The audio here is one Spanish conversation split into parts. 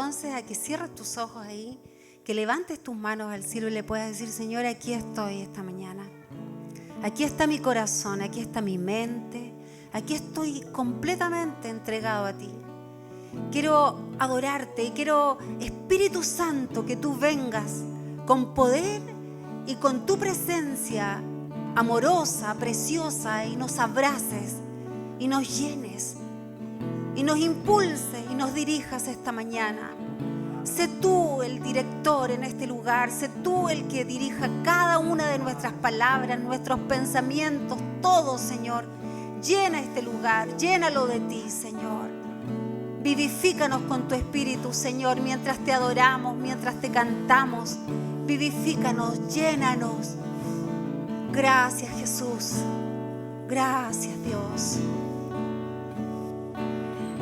entonces a que cierres tus ojos ahí, que levantes tus manos al cielo y le puedas decir: Señor, aquí estoy esta mañana. Aquí está mi corazón, aquí está mi mente, aquí estoy completamente entregado a ti. Quiero adorarte y quiero, Espíritu Santo, que tú vengas con poder y con tu presencia amorosa, preciosa, y nos abraces y nos llenes y nos impulses y nos dirijas esta mañana. Sé tú el director en este lugar, sé tú el que dirija cada una de nuestras palabras, nuestros pensamientos, todo, Señor. Llena este lugar, llénalo de ti, Señor. Vivifícanos con tu Espíritu, Señor, mientras te adoramos, mientras te cantamos. Vivifícanos, llénanos. Gracias, Jesús. Gracias, Dios.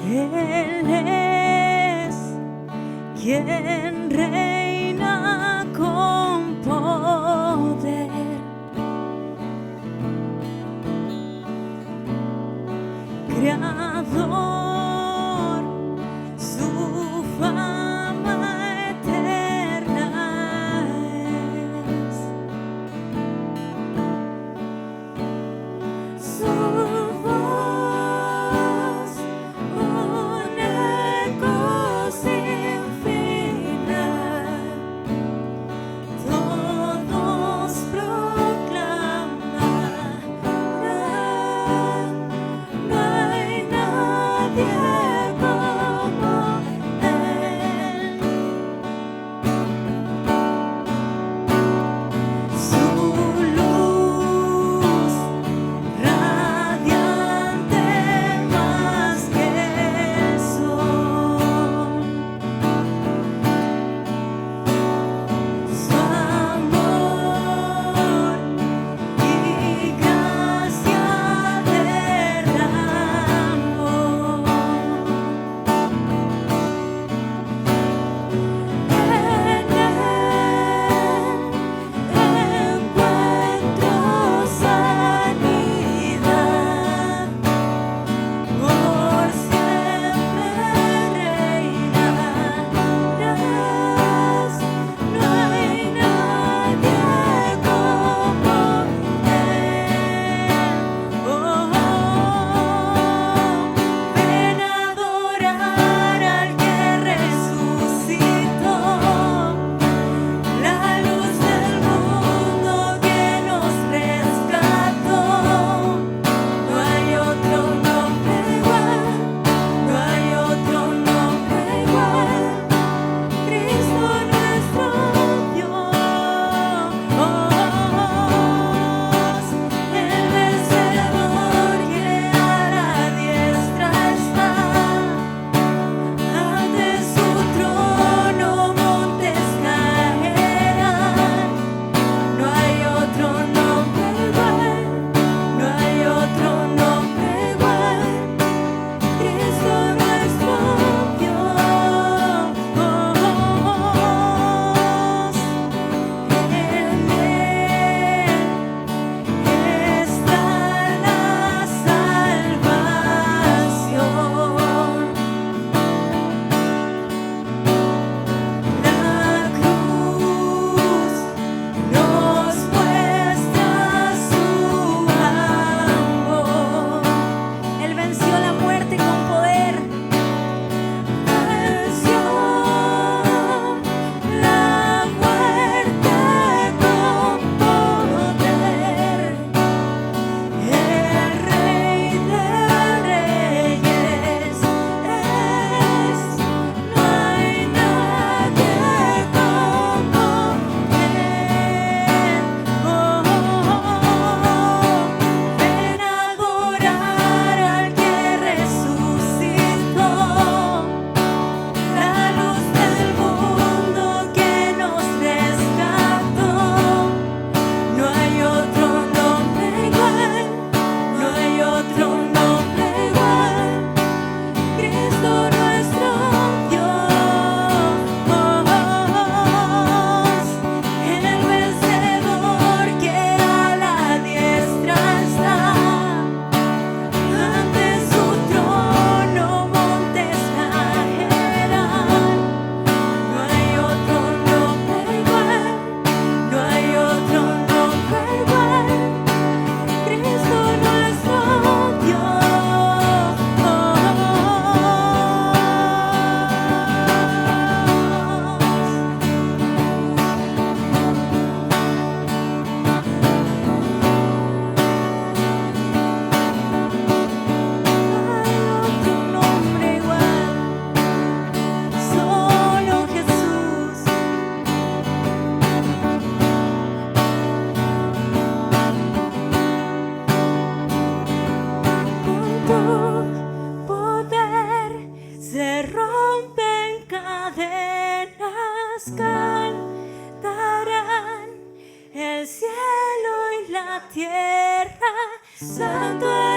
Él es quien reina con poder. Creador, su fama eterna es. Su voz, un eco sin final, todos proclamarán: no hay nadie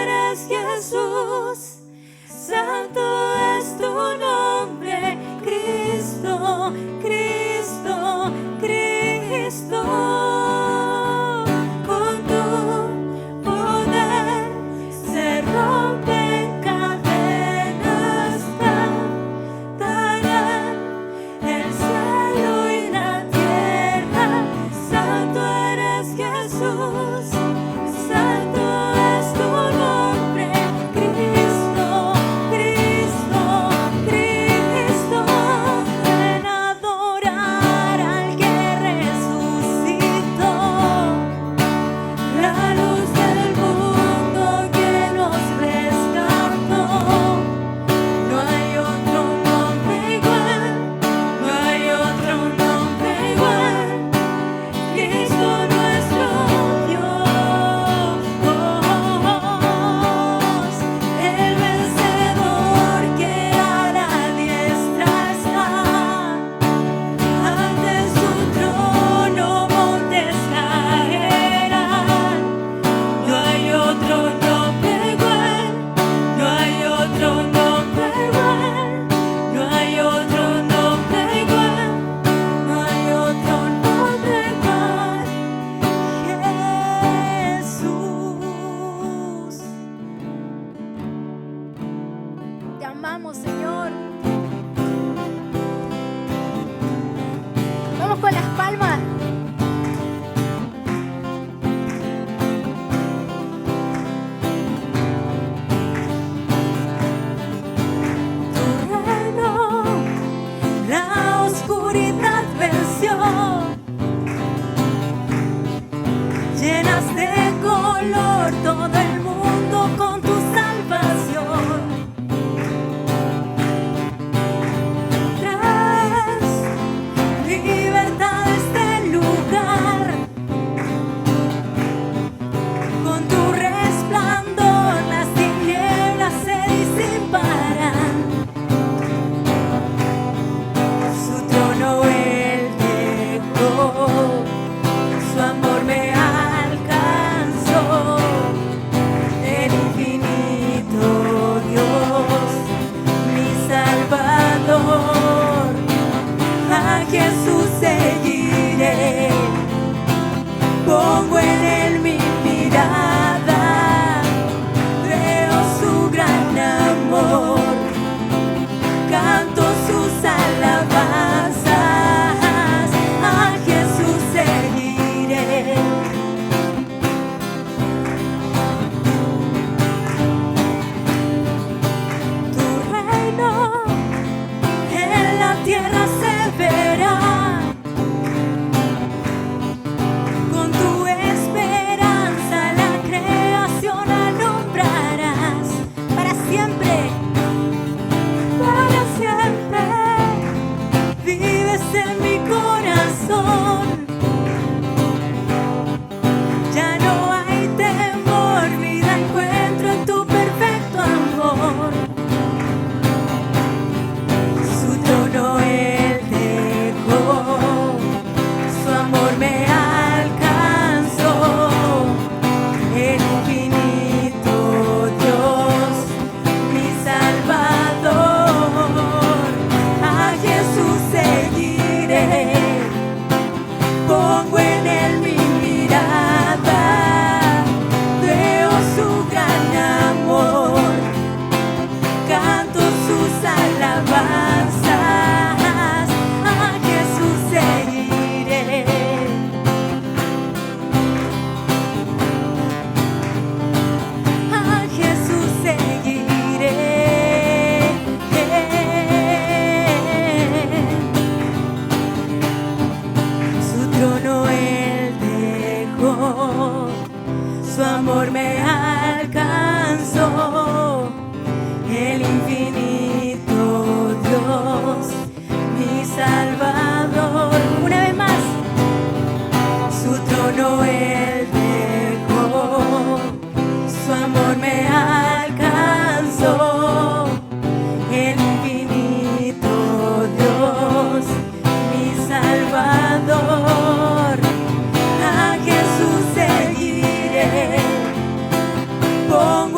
eres Jesús, santo es tu nombre, Cristo, Cristo, Cristo. Con tu poder se rompen cadenas, cantarán el cielo y la tierra. Santo eres Jesús, santo es tu nombre, Cristo, Cristo, Cristo. Ven a adorar al que resucitó, la luz del mundo que nos rescató. No hay otro nombre igual, no hay otro nombre igual, Cristo nuestro Dios, el vencedor que a la diestra está. Ante su trono montes caerán. No hay otro nombre igual, no hay otro nombre igual, no hay otro nombre igual, no hay otro nombre igual, Jesús. Te amamos, Señor. Vamos con las palmas. Tu reino, la oscuridad venció. Llenas de color todo el mundo con tu salvación. Traes libertad a este lugar. Con tu resplandor las tinieblas se disiparán. Su trono él dejó, su amor me alcanzó. El infinito Dios, mi Salvador. A Jesús seguiré, pongo en él mi mirada, veo su gran amor, canto sus alabanzas. A Jesús seguiré. Tu reino en la tierra se verá. Con tu esperanza la creación alumbrarás. Para siempre, vives en mi corazón. Ya no hay temor, vida encuentro en tu perfecto amor. Su trono él dejó, su amor me alcanzó. El infinito Dios, mi Salvador. A Jesús seguiré, pongo en él mi mirada, veo su gran amor, canto sus alabanzas. A Jesús seguiré. A Jesús seguiré. Su trono él dejó, su amor me alcanzó. El infinito Dios, mi Salvador. Una vez más. Su trono él dejó, su amor me alcanzó. El infinito Dios, mi Salvador. A Jesús seguiré, pongo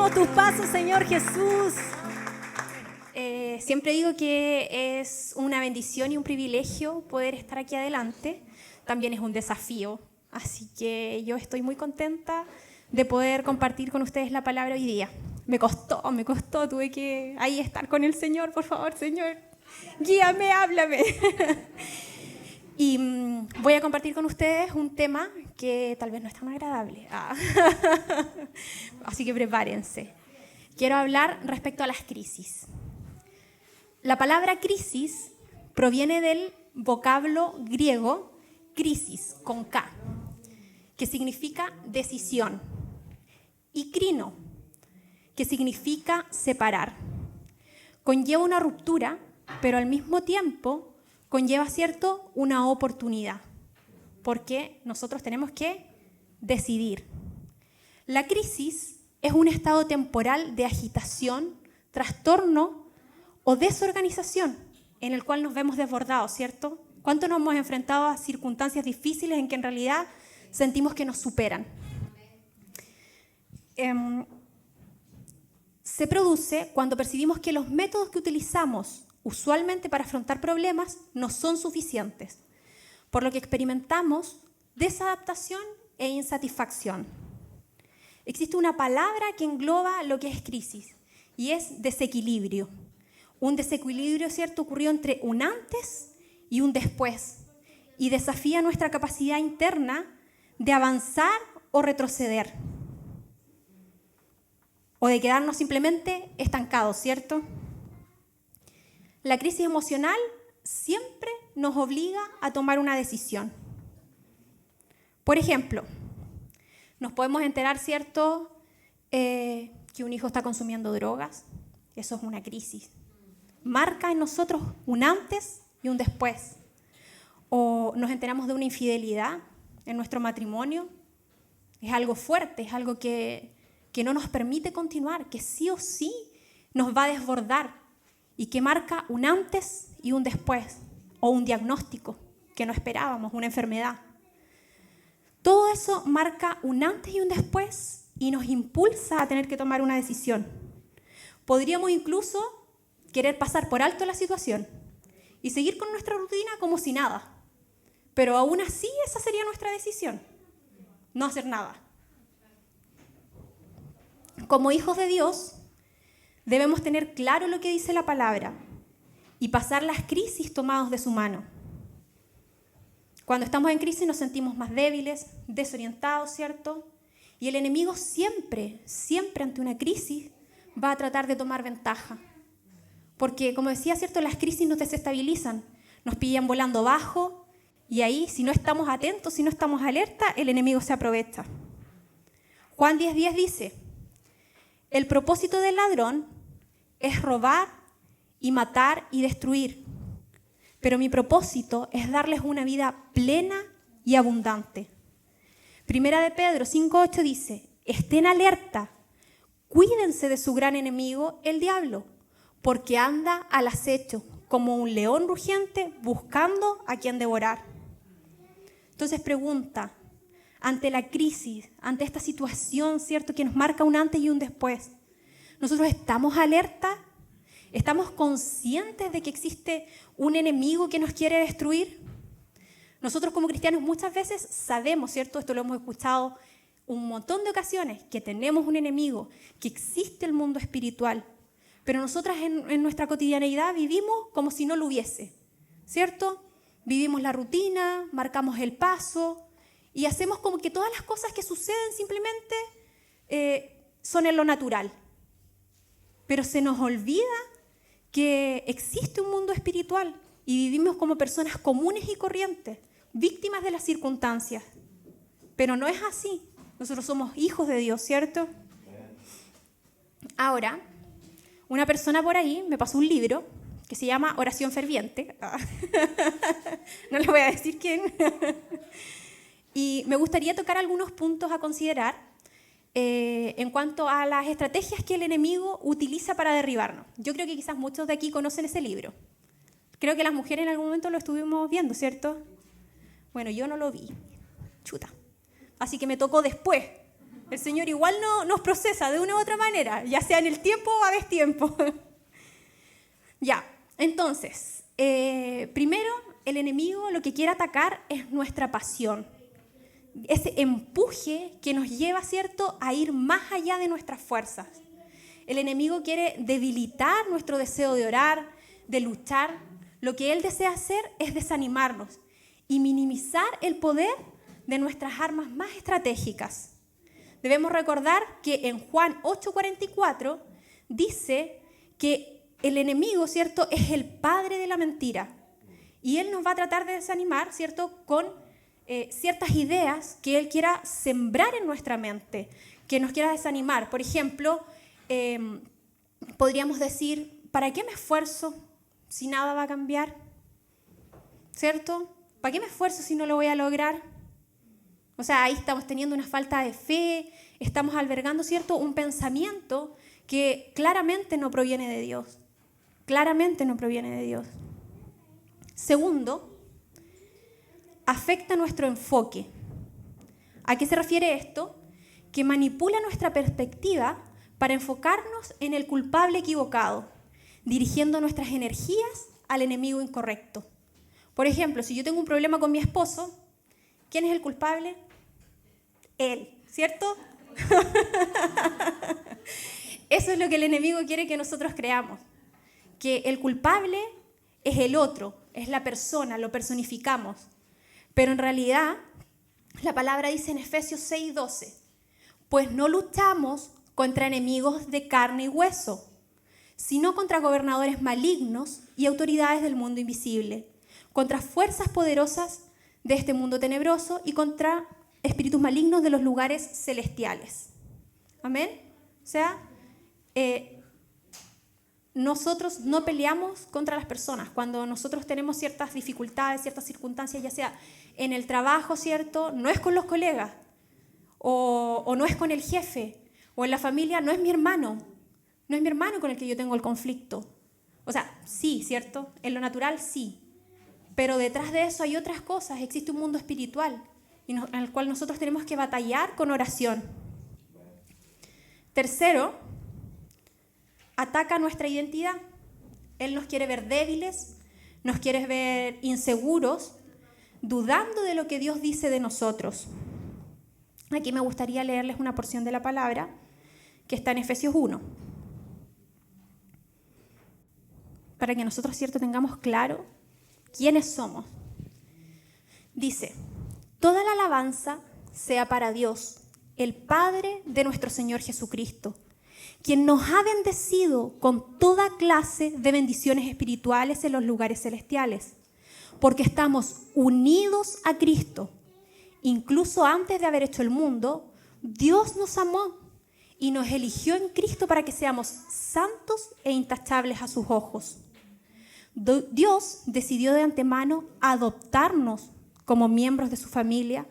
Seguiremos tus pasos, Señor Jesús. Siempre digo que es una bendición y un privilegio poder estar aquí adelante. También es un desafío. Así que yo estoy muy contenta de poder compartir con ustedes la palabra hoy día. Me costó, tuve que ahí estar con el Señor, por favor, Señor. Guíame, háblame. Y voy a compartir con ustedes un tema que tal vez no es tan agradable. Así que prepárense. Quiero hablar respecto a las crisis. La palabra crisis proviene del vocablo griego crisis, con K, que significa decisión, y crino, que significa separar. Conlleva una ruptura, pero al mismo tiempo conlleva, ¿cierto?, una oportunidad, porque nosotros tenemos que decidir. La crisis es un estado temporal de agitación, trastorno o desorganización en el cual nos vemos desbordados, ¿cierto? ¿Cuánto nos hemos enfrentado a circunstancias difíciles en que en realidad sentimos que nos superan? Se produce cuando percibimos que los métodos que utilizamos usualmente para afrontar problemas no son suficientes, por lo que experimentamos desadaptación e insatisfacción. Existe una palabra que engloba lo que es crisis y es desequilibrio. Un desequilibrio, ¿cierto?, ocurrió entre un antes y un después y desafía nuestra capacidad interna de avanzar o retroceder o de quedarnos simplemente estancados, ¿cierto? La crisis emocional siempre nos obliga a tomar una decisión. Por ejemplo, nos podemos enterar, ¿cierto?, que un hijo está consumiendo drogas. Eso es una crisis. Marca en nosotros un antes y un después. O nos enteramos de una infidelidad en nuestro matrimonio. Es algo fuerte, es algo que no nos permite continuar, que sí o sí nos va a desbordar y que marca un antes y un después, o un diagnóstico que no esperábamos, una enfermedad. Todo eso marca un antes y un después y nos impulsa a tener que tomar una decisión. Podríamos incluso querer pasar por alto la situación y seguir con nuestra rutina como si nada, pero aún así esa sería nuestra decisión, no hacer nada. Como hijos de Dios, debemos tener claro lo que dice la palabra y pasar las crisis tomados de su mano. Cuando estamos en crisis nos sentimos más débiles, desorientados, ¿cierto? Y el enemigo siempre ante una crisis va a tratar de tomar ventaja. Porque, como decía, ¿cierto?, las crisis nos desestabilizan, nos pillan volando bajo y ahí, si no estamos atentos, si no estamos alerta, el enemigo se aprovecha. Juan 10:10 dice: el propósito del ladrón es robar y matar y destruir, pero mi propósito es darles una vida plena y abundante. Primera de Pedro 5:8 dice: estén alerta, cuídense de su gran enemigo, el diablo, porque anda al acecho como un león rugiente buscando a quien devorar. Entonces pregunta, ante la crisis, ante esta situación, ¿cierto?, que nos marca un antes y un después, ¿nosotros estamos alerta? ¿Estamos conscientes de que existe un enemigo que nos quiere destruir? Nosotros como cristianos muchas veces sabemos, ¿cierto?, esto lo hemos escuchado un montón de ocasiones, que tenemos un enemigo, que existe el mundo espiritual, pero nosotras en nuestra cotidianeidad vivimos como si no lo hubiese, ¿cierto? Vivimos la rutina, marcamos el paso y hacemos como que todas las cosas que suceden simplemente son en lo natural. Pero se nos olvida que existe un mundo espiritual y vivimos como personas comunes y corrientes, víctimas de las circunstancias. Pero no es así. Nosotros somos hijos de Dios, ¿cierto? Ahora, una persona por ahí me pasó un libro que se llama Oración Ferviente. No les voy a decir quién. Y me gustaría tocar algunos puntos a considerar en cuanto a las estrategias que el enemigo utiliza para derribarnos. Yo creo que quizás muchos de aquí conocen ese libro. Creo que las mujeres en algún momento lo estuvimos viendo, ¿cierto? Bueno, yo no lo vi. Chuta. Así que me tocó después. El Señor igual nos procesa de una u otra manera, ya sea en el tiempo o a destiempo. Ya, entonces, primero, el enemigo lo que quiere atacar es nuestra pasión. Ese empuje que nos lleva, ¿cierto?, a ir más allá de nuestras fuerzas. El enemigo quiere debilitar nuestro deseo de orar, de luchar. Lo que él desea hacer es desanimarnos y minimizar el poder de nuestras armas más estratégicas. Debemos recordar que en Juan 8:44 dice que el enemigo, ¿cierto?, es el padre de la mentira. Y él nos va a tratar de desanimar, ¿cierto?, con ciertas ideas que él quiera sembrar en nuestra mente, que nos quiera desanimar. Por ejemplo, podríamos decir, ¿para qué me esfuerzo si nada va a cambiar? ¿Cierto? ¿Para qué me esfuerzo si no lo voy a lograr? O sea, ahí estamos teniendo una falta de fe, estamos albergando, ¿cierto?, un pensamiento que claramente no proviene de Dios. Claramente no proviene de Dios. Segundo, afecta nuestro enfoque. ¿A qué se refiere esto? Que manipula nuestra perspectiva para enfocarnos en el culpable equivocado, dirigiendo nuestras energías al enemigo incorrecto. Por ejemplo, si yo tengo un problema con mi esposo, ¿quién es el culpable? Él, ¿cierto? Eso es lo que el enemigo quiere que nosotros creamos, que el culpable es el otro, es la persona, lo personificamos. Pero en realidad, la palabra dice en Efesios 6:12, pues no luchamos contra enemigos de carne y hueso, sino contra gobernadores malignos y autoridades del mundo invisible, contra fuerzas poderosas de este mundo tenebroso y contra espíritus malignos de los lugares celestiales. ¿Amén? O sea, nosotros no peleamos contra las personas. Cuando nosotros tenemos ciertas dificultades, ciertas circunstancias, ya sea en el trabajo, ¿cierto?, no es con los colegas, o no es con el jefe, o en la familia, no es mi hermano. No es mi hermano con el que yo tengo el conflicto. O sea, sí, ¿cierto? En lo natural, sí. Pero detrás de eso hay otras cosas. Existe un mundo espiritual en el cual nosotros tenemos que batallar con oración. Tercero, ataca nuestra identidad. Él nos quiere ver débiles, nos quiere ver inseguros, dudando de lo que Dios dice de nosotros. Aquí me gustaría leerles una porción de la palabra que está en Efesios 1. Para que nosotros, ¿cierto?, tengamos claro quiénes somos. Dice, toda la alabanza sea para Dios, el Padre de nuestro Señor Jesucristo, quien nos ha bendecido con toda clase de bendiciones espirituales en los lugares celestiales, porque estamos unidos a Cristo. Incluso antes de haber hecho el mundo, Dios nos amó y nos eligió en Cristo para que seamos santos e intachables a sus ojos. Dios decidió de antemano adoptarnos como miembros de su familia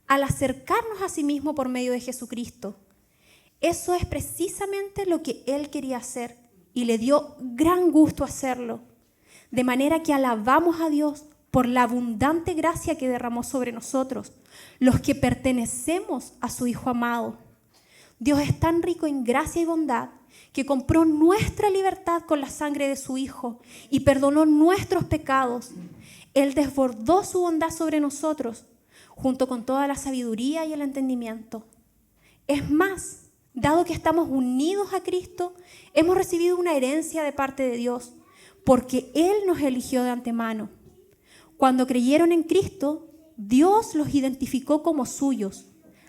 al acercarnos a sí mismo por medio de Jesucristo. Eso es precisamente lo que Él quería hacer y le dio gran gusto hacerlo, de manera que alabamos a Dios por la abundante gracia que derramó sobre nosotros, los que pertenecemos a su Hijo amado. Dios es tan rico en gracia y bondad que compró nuestra libertad con la sangre de su Hijo y perdonó nuestros pecados. Él desbordó su bondad sobre nosotros, junto con toda la sabiduría y el entendimiento. Es más, dado que estamos unidos a Cristo, hemos recibido una herencia de parte de Dios, porque Él nos eligió de antemano. Cuando creyeron en Cristo, Dios los identificó como suyos,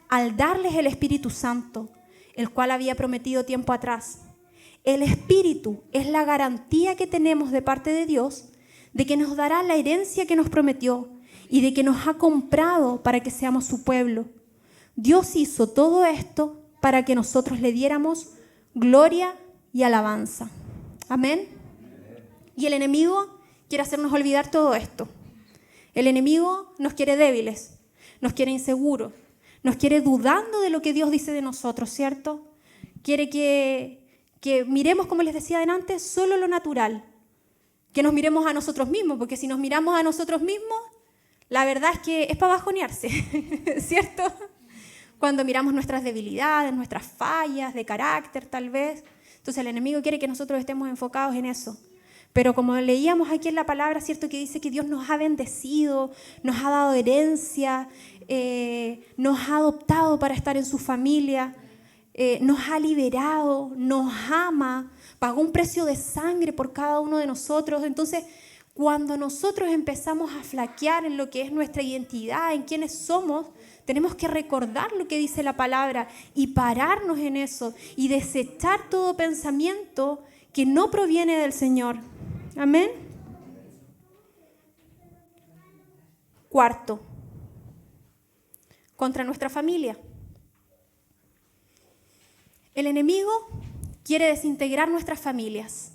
al darles el Espíritu Santo, el cual había prometido tiempo atrás. El Espíritu es la garantía que tenemos de parte de Dios de que nos dará la herencia que nos prometió y de que nos ha comprado para que seamos su pueblo. Dios hizo todo esto para que nosotros le diéramos gloria y alabanza. Amén. Y el enemigo quiere hacernos olvidar todo esto. El enemigo nos quiere débiles, nos quiere inseguros, nos quiere dudando de lo que Dios dice de nosotros, ¿cierto? Quiere que miremos, como les decía delante, solo lo natural, que nos miremos a nosotros mismos, porque si nos miramos a nosotros mismos, la verdad es que es para bajonearse, ¿cierto? cuando miramos nuestras debilidades, nuestras fallas de carácter tal vez. Entonces el enemigo quiere que nosotros estemos enfocados en eso. Pero como leíamos aquí en la palabra, ¿cierto? Que dice que Dios nos ha bendecido, nos ha dado herencia, nos ha adoptado para estar en su familia, nos ha liberado, nos ama, pagó un precio de sangre por cada uno de nosotros. Entonces, cuando nosotros empezamos a flaquear en lo que es nuestra identidad, en quiénes somos, tenemos que recordar lo que dice la palabra y pararnos en eso y desechar todo pensamiento que no proviene del Señor. Amén. Cuarto, contra nuestra familia. El enemigo quiere desintegrar nuestras familias,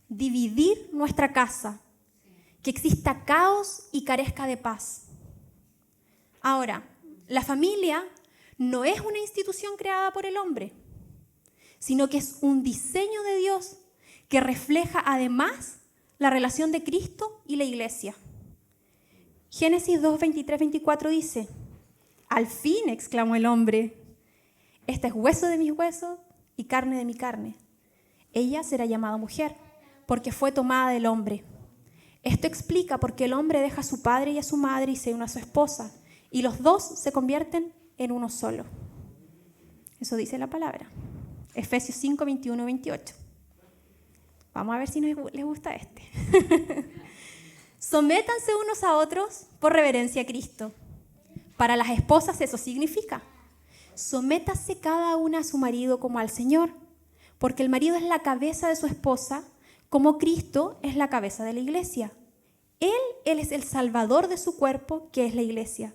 dividir nuestra casa, que exista caos y carezca de paz. Ahora, la familia no es una institución creada por el hombre, sino que es un diseño de Dios que refleja además la relación de Cristo y la iglesia. Génesis 2, 23, 24 dice: «Al fin», exclamó el hombre, «este es hueso de mis huesos y carne de mi carne. Ella será llamada mujer, porque fue tomada del hombre». Esto explica por qué el hombre deja a su padre y a su madre y se une a su esposa, y los dos se convierten en uno solo. Eso dice la palabra. Efesios 5, 21, 28. Vamos a ver si les gusta este. Sométanse unos a otros por reverencia a Cristo. Para las esposas eso significa: sométase cada una a su marido como al Señor, porque el marido es la cabeza de su esposa, como Cristo es la cabeza de la iglesia. Él es el salvador de su cuerpo, que es la iglesia.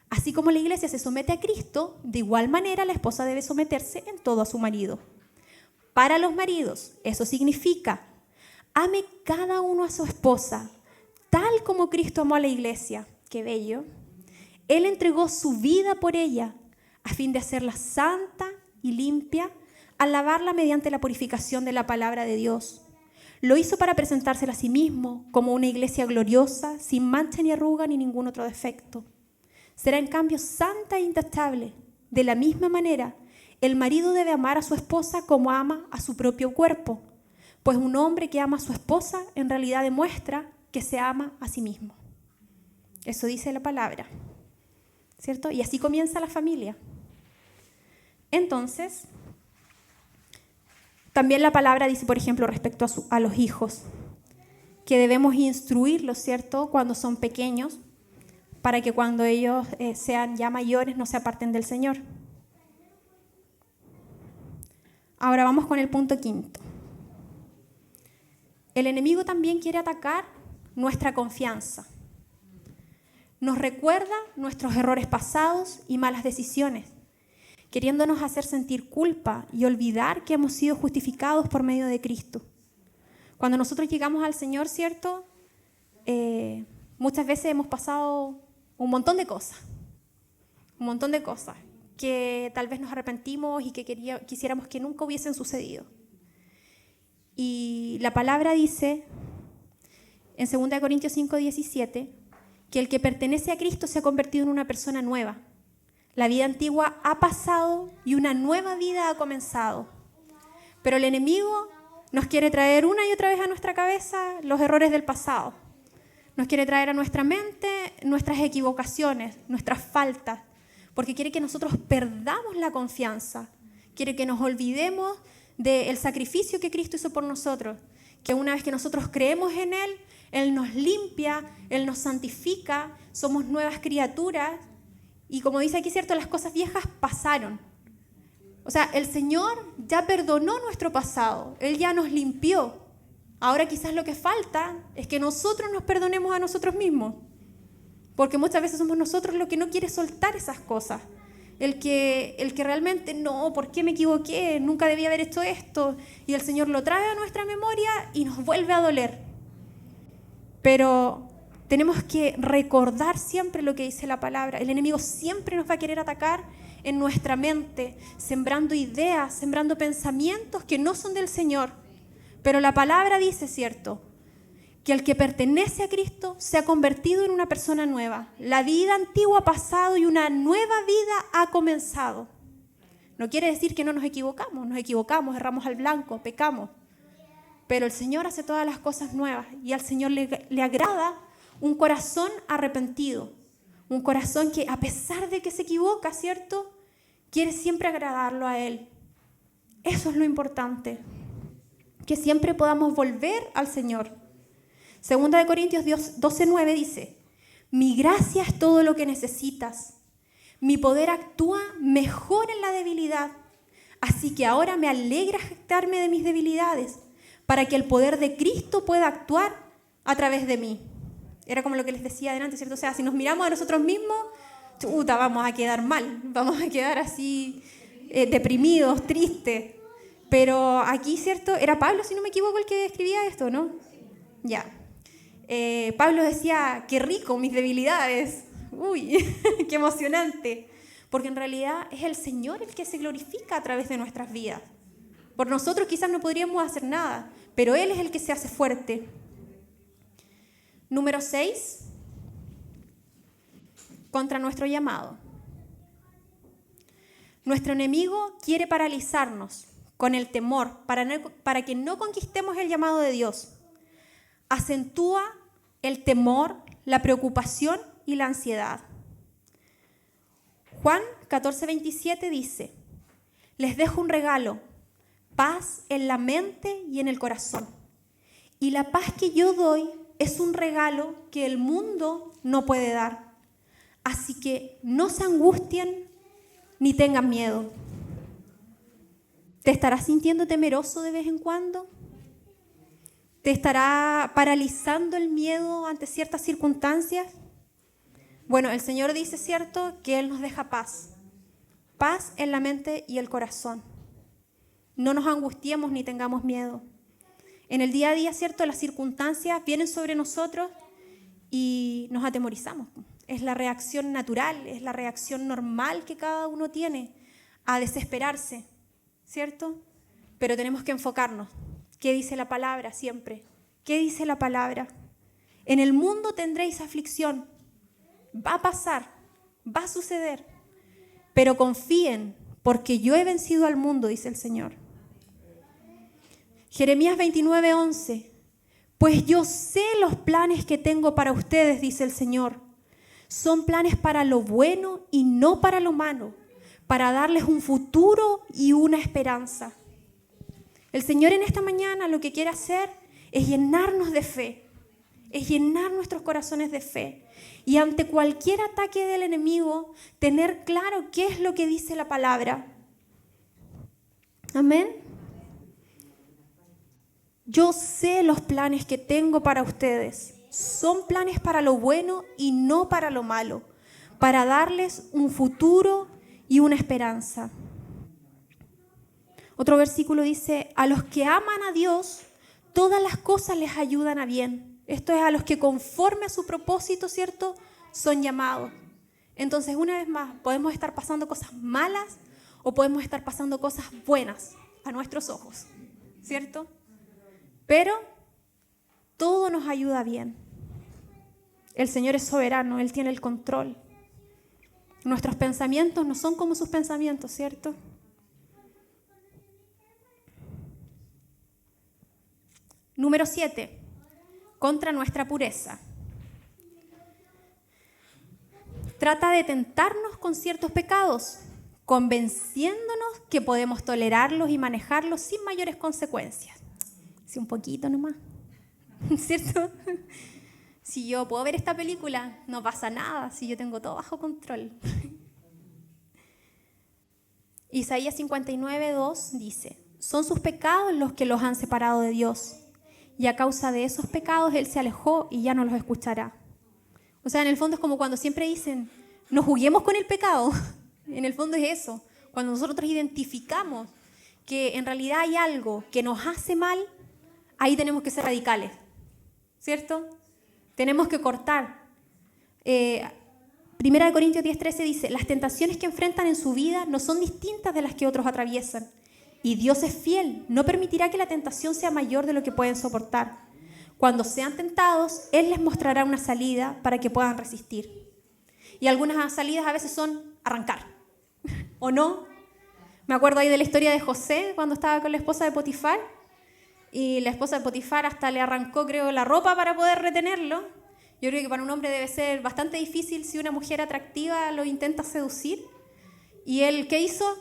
Así como la iglesia se somete a Cristo, de igual manera la esposa debe someterse en todo a su marido. Para los maridos, eso significa: ame cada uno a su esposa, tal como Cristo amó a la iglesia. ¡Qué bello! Él entregó su vida por ella, a fin de hacerla santa y limpia, al lavarla mediante la purificación de la palabra de Dios. Lo hizo para presentársela a sí mismo como una iglesia gloriosa, sin mancha ni arruga ni ningún otro defecto. Será en cambio santa e intachable. De la misma manera, el marido debe amar a su esposa como ama a su propio cuerpo, pues un hombre que ama a su esposa en realidad demuestra que se ama a sí mismo. Eso dice la palabra, ¿cierto? Y así comienza la familia. Entonces, también la palabra dice, por ejemplo, respecto a los hijos, que debemos instruirlos, ¿cierto?, cuando son pequeños, para que cuando ellos sean ya mayores no se aparten del Señor. Ahora vamos con el punto quinto. El enemigo también quiere atacar nuestra confianza. Nos recuerda nuestros errores pasados y malas decisiones, queriéndonos hacer sentir culpa y olvidar que hemos sido justificados por medio de Cristo. Cuando nosotros llegamos al Señor, ¿cierto? Muchas veces hemos pasado un montón de cosas que tal vez nos arrepentimos y que quisiéramos que nunca hubiesen sucedido. Y la palabra dice en 2 Corintios 5, 17, que el que pertenece a Cristo se ha convertido en una persona nueva. La vida antigua ha pasado y una nueva vida ha comenzado. Pero el enemigo nos quiere traer una y otra vez a nuestra cabeza los errores del pasado. Nos quiere traer a nuestra mente nuestras equivocaciones, nuestras faltas, porque quiere que nosotros perdamos la confianza. Quiere que nos olvidemos del sacrificio que Cristo hizo por nosotros, que una vez que nosotros creemos en Él, Él nos limpia, Él nos santifica, somos nuevas criaturas. Y como dice aquí, ¿cierto?, las cosas viejas pasaron. O sea, el Señor ya perdonó nuestro pasado, Él ya nos limpió. Ahora quizás lo que falta es que nosotros nos perdonemos a nosotros mismos, porque muchas veces somos nosotros los que no quiere soltar esas cosas. El que realmente, no, ¿por qué me equivoqué? Nunca debía haber hecho esto. Y el Señor lo trae a nuestra memoria y nos vuelve a doler. Pero tenemos que recordar siempre lo que dice la palabra. El enemigo siempre nos va a querer atacar en nuestra mente, sembrando ideas, sembrando pensamientos que no son del Señor. Pero la palabra dice, ¿cierto?, que el que pertenece a Cristo se ha convertido en una persona nueva. La vida antigua ha pasado y una nueva vida ha comenzado. No quiere decir que no nos equivocamos, erramos al blanco, pecamos. Pero el Señor hace todas las cosas nuevas y al Señor le agrada un corazón arrepentido. Un corazón que a pesar de que se equivoca, ¿cierto?, quiere siempre agradarlo a Él. Eso es lo importante, que siempre podamos volver al Señor. Segunda de Corintios 12:9 dice: mi gracia es todo lo que necesitas. Mi poder actúa mejor en la debilidad. Así que ahora me alegra jactarme de mis debilidades, para que el poder de Cristo pueda actuar a través de mí. Era como lo que les decía adelante, ¿cierto? O sea, si nos miramos a nosotros mismos, chuta, vamos a quedar mal, vamos a quedar así deprimidos, tristes. Pero aquí, ¿cierto? Era Pablo, si no me equivoco, el que escribía esto, ¿no? Ya. Pablo decía, qué rico, mis debilidades. Uy, qué emocionante. Porque en realidad es el Señor el que se glorifica a través de nuestras vidas. Por nosotros quizás no podríamos hacer nada, pero Él es el que se hace fuerte. Número 6. Contra nuestro llamado. Nuestro enemigo quiere paralizarnos con el temor para que no conquistemos el llamado de Dios. Acentúa el temor, la preocupación y la ansiedad. Juan 14:27 dice: les dejo un regalo, paz en la mente y en el corazón. Y la paz que yo doy es un regalo que el mundo no puede dar. Así que no se angustien ni tengan miedo. ¿Te estarás sintiendo temeroso de vez en cuando? ¿Te estará paralizando el miedo ante ciertas circunstancias? Bueno, el Señor dice, ¿cierto?, que Él nos deja paz. Paz en la mente y el corazón. No nos angustiemos ni tengamos miedo. En el día a día, ¿cierto?, las circunstancias vienen sobre nosotros y nos atemorizamos. Es la reacción natural, es la reacción normal que cada uno tiene a desesperarse, ¿cierto? Pero tenemos que enfocarnos. ¿Qué dice la palabra siempre? ¿Qué dice la palabra? En el mundo tendréis aflicción. Va a pasar, va a suceder. Pero confíen, porque yo he vencido al mundo, dice el Señor. Jeremías 29:11. Pues yo sé los planes que tengo para ustedes, dice el Señor. Son planes para lo bueno y no para lo malo, para darles un futuro y una esperanza. El Señor en esta mañana lo que quiere hacer es llenarnos de fe, es llenar nuestros corazones de fe. Y ante cualquier ataque del enemigo, tener claro qué es lo que dice la palabra. Amén. Yo sé los planes que tengo para ustedes. Son planes para lo bueno y no para lo malo, para darles un futuro y una esperanza. Otro versículo dice, a los que aman a Dios, todas las cosas les ayudan a bien. Esto es a los que conforme a su propósito, ¿cierto?, son llamados. Entonces, una vez más, podemos estar pasando cosas malas o podemos estar pasando cosas buenas a nuestros ojos, ¿cierto? Pero todo nos ayuda bien. El Señor es soberano, Él tiene el control. Nuestros pensamientos no son como sus pensamientos, ¿cierto? Número 7. Contra nuestra pureza. Trata de tentarnos con ciertos pecados, convenciéndonos que podemos tolerarlos y manejarlos sin mayores consecuencias. Sí, un poquito nomás, ¿cierto? Si yo puedo ver esta película, no pasa nada, si yo tengo todo bajo control. Isaías 59:2 dice, son sus pecados los que los han separado de Dios, y a causa de esos pecados Él se alejó y ya no los escuchará. O sea, en el fondo es como cuando siempre dicen, no juguemos con el pecado. En el fondo es eso. Cuando nosotros identificamos que en realidad hay algo que nos hace mal, ahí tenemos que ser radicales, ¿cierto? Tenemos que cortar. Primera de Corintios 10:13 dice, las tentaciones que enfrentan en su vida no son distintas de las que otros atraviesan. Y Dios es fiel, no permitirá que la tentación sea mayor de lo que pueden soportar. Cuando sean tentados, Él les mostrará una salida para que puedan resistir. Y algunas salidas a veces son arrancar, ¿o no? Me acuerdo ahí de la historia de José cuando estaba con la esposa de Potifar, y la esposa de Potifar hasta le arrancó, creo, la ropa para poder retenerlo. Yo creo que para un hombre debe ser bastante difícil si una mujer atractiva lo intenta seducir. Y él, ¿qué hizo?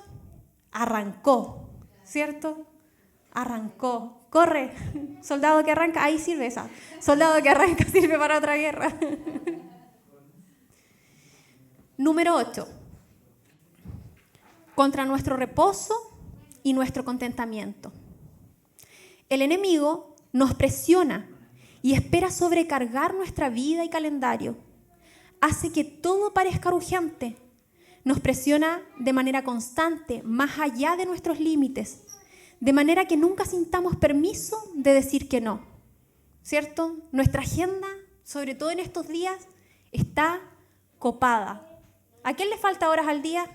Arrancó, ¿cierto? Arrancó. Corre, soldado que arranca, ahí sirve esa. Soldado que arranca sirve para otra guerra. Número 8. Contra nuestro reposo y nuestro contentamiento. El enemigo nos presiona y espera sobrecargar nuestra vida y calendario. Hace que todo parezca urgente. Nos presiona de manera constante, más allá de nuestros límites, de manera que nunca sintamos permiso de decir que no. ¿Cierto? Nuestra agenda, sobre todo en estos días, está copada. ¿A quién le falta horas al día?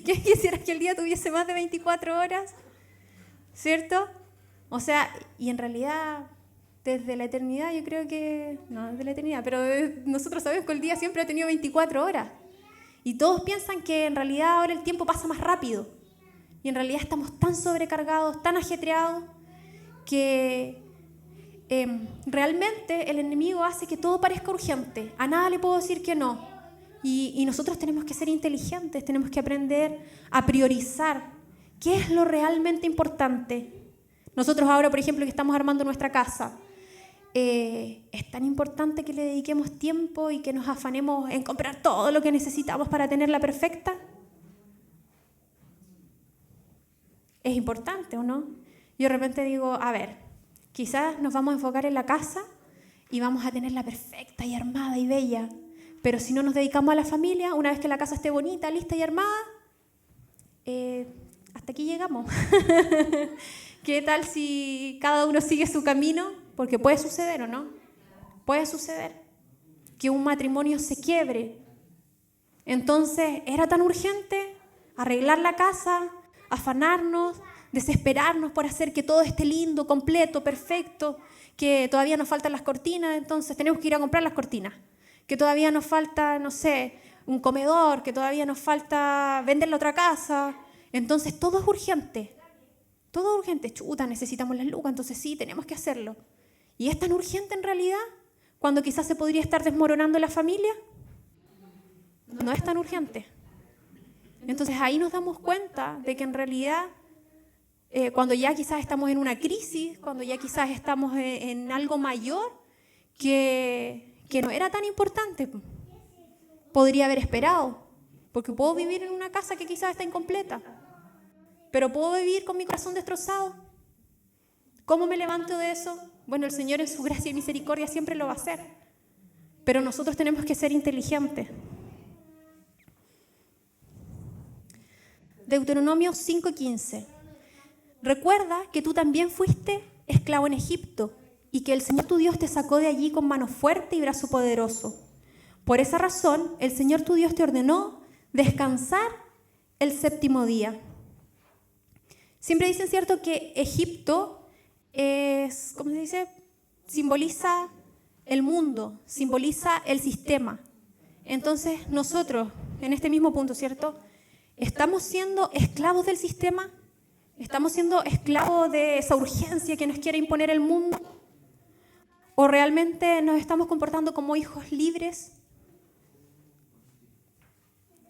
¿Quién quisiera que el día tuviese más de 24 horas? ¿Cierto? O sea, y en realidad, desde la eternidad, yo creo que... No, desde la eternidad, pero nosotros sabemos que el día siempre ha tenido 24 horas. Y todos piensan que en realidad ahora el tiempo pasa más rápido. Y en realidad estamos tan sobrecargados, tan ajetreados, que realmente el enemigo hace que todo parezca urgente. A nada le puedo decir que no. Y nosotros tenemos que ser inteligentes, tenemos que aprender a priorizar qué es lo realmente importante. Nosotros ahora, por ejemplo, que estamos armando nuestra casa, es tan importante que le dediquemos tiempo y que nos afanemos en comprar todo lo que necesitamos para tenerla perfecta. Es importante, ¿o no? Yo de repente digo, a ver, quizás nos vamos a enfocar en la casa y vamos a tenerla perfecta y armada y bella, pero si no nos dedicamos a la familia, una vez que la casa esté bonita, lista y armada, hasta aquí llegamos. ¿Qué tal si cada uno sigue su camino? Porque puede suceder, ¿o no? Puede suceder que un matrimonio se quiebre. Entonces, ¿era tan urgente arreglar la casa, afanarnos, desesperarnos por hacer que todo esté lindo, completo, perfecto, que todavía nos faltan las cortinas, entonces tenemos que ir a comprar las cortinas, que todavía nos falta, no sé, un comedor, que todavía nos falta vender la otra casa? Entonces, todo es urgente. Todo es urgente. Chuta, necesitamos las lucas, entonces sí, tenemos que hacerlo. ¿Y es tan urgente en realidad cuando quizás se podría estar desmoronando la familia? No es tan urgente. Entonces ahí nos damos cuenta de que en realidad cuando ya quizás estamos en una crisis, cuando ya quizás estamos en algo mayor que no era tan importante, podría haber esperado, porque puedo vivir en una casa que quizás está incompleta, pero puedo vivir con mi corazón destrozado. ¿Cómo me levanto de eso? Bueno, el Señor en su gracia y misericordia siempre lo va a hacer, pero nosotros tenemos que ser inteligentes. Deuteronomio 5:15. Recuerda que tú también fuiste esclavo en Egipto y que el Señor tu Dios te sacó de allí con mano fuerte y brazo poderoso. Por esa razón, el Señor tu Dios te ordenó descansar el séptimo día. Siempre dicen, ¿cierto?, que Egipto es, ¿cómo se dice? Simboliza el mundo, simboliza el sistema. Entonces, nosotros, en este mismo punto, ¿cierto?, ¿estamos siendo esclavos del sistema? ¿Estamos siendo esclavos de esa urgencia que nos quiere imponer el mundo? ¿O realmente nos estamos comportando como hijos libres?